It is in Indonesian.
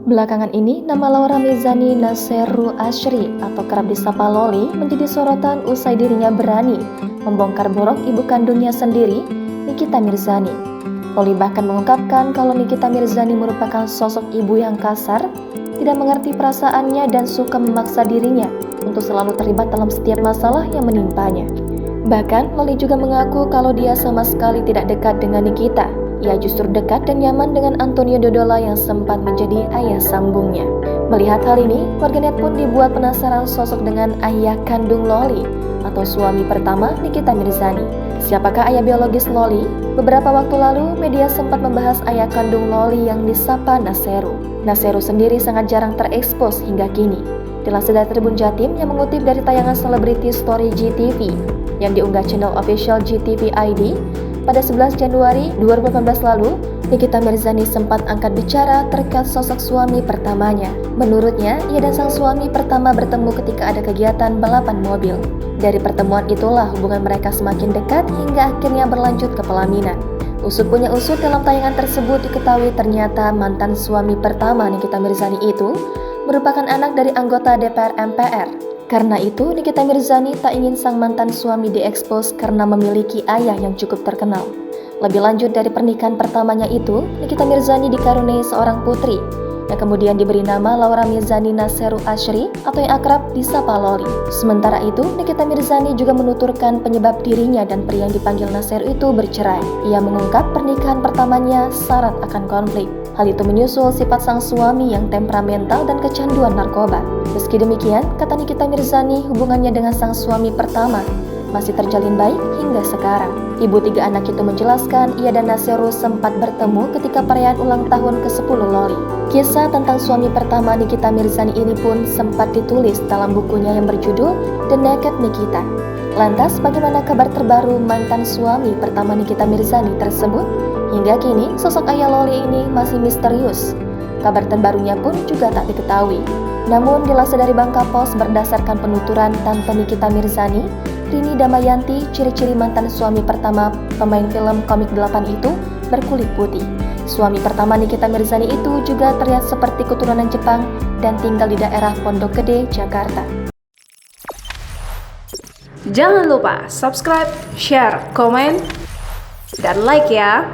Belakangan ini, nama Laura Mizani Naseru Ashri atau kerap disapa Loli menjadi sorotan usai dirinya berani membongkar borok ibu kandungnya sendiri, Nikita Mirzani. Loli bahkan mengungkapkan kalau Nikita Mirzani merupakan sosok ibu yang kasar, tidak mengerti perasaannya dan suka memaksa dirinya untuk selalu terlibat dalam setiap masalah yang menimpanya. Bahkan, Loli juga mengaku kalau dia sama sekali tidak dekat dengan Nikita. Ia justru dekat dan nyaman dengan Antonio Dodola yang sempat menjadi ayah sambungnya. Melihat hal ini, warganet pun dibuat penasaran sosok dengan ayah kandung Loli atau suami pertama Nikita Mirzani. Siapakah ayah biologis Loli? Beberapa waktu lalu, media sempat membahas ayah kandung Loli yang disapa Naseru. Naseru sendiri sangat jarang terekspos hingga kini. Dilansir dari Tribun Jatim yang mengutip dari tayangan Celebrity Story GTV yang diunggah channel official GTV ID, pada 11 Januari 2018 lalu, Nikita Mirzani sempat angkat bicara terkait sosok suami pertamanya. Menurutnya, ia dan sang suami pertama bertemu ketika ada kegiatan balapan mobil. Dari pertemuan itulah hubungan mereka semakin dekat hingga akhirnya berlanjut ke pelaminan. Usut punya usut, dalam tayangan tersebut diketahui ternyata mantan suami pertama Nikita Mirzani itu merupakan anak dari anggota DPR MPR. Karena itu, Nikita Mirzani tak ingin sang mantan suami diekspos karena memiliki ayah yang cukup terkenal. Lebih lanjut, dari pernikahan pertamanya itu, Nikita Mirzani dikaruniai seorang putri yang kemudian diberi nama Laura Mizani Naseru Ashri atau yang akrab disapa Loli. Sementara itu, Nikita Mirzani juga menuturkan penyebab dirinya dan pria yang dipanggil Naseru itu bercerai. Ia mengungkap pernikahan pertamanya syarat akan konflik. Hal itu menyusul sifat sang suami yang temperamental dan kecanduan narkoba. Meski demikian, kata Nikita Mirzani, hubungannya dengan sang suami pertama masih terjalin baik hingga sekarang. Ibu 3 anak itu menjelaskan ia dan Naseru sempat bertemu ketika perayaan ulang tahun ke-10 Loli. Kisah tentang suami pertama Nikita Mirzani ini pun sempat ditulis dalam bukunya yang berjudul The Naked Nikita. Lantas, bagaimana kabar terbaru mantan suami pertama Nikita Mirzani tersebut? Hingga kini, sosok ayah Loli ini masih misterius. Kabar terbarunya pun juga tak diketahui. Namun, dilansir dari Bangka Post berdasarkan penuturan Tante Nikita Mirzani, Rini Damayanti, ciri-ciri mantan suami pertama pemain film Komik 8 itu berkulit putih. Suami pertama Nikita Mirzani itu juga terlihat seperti keturunan Jepang dan tinggal di daerah Pondok Gede, Jakarta. Jangan lupa subscribe, share, komen, dan like ya!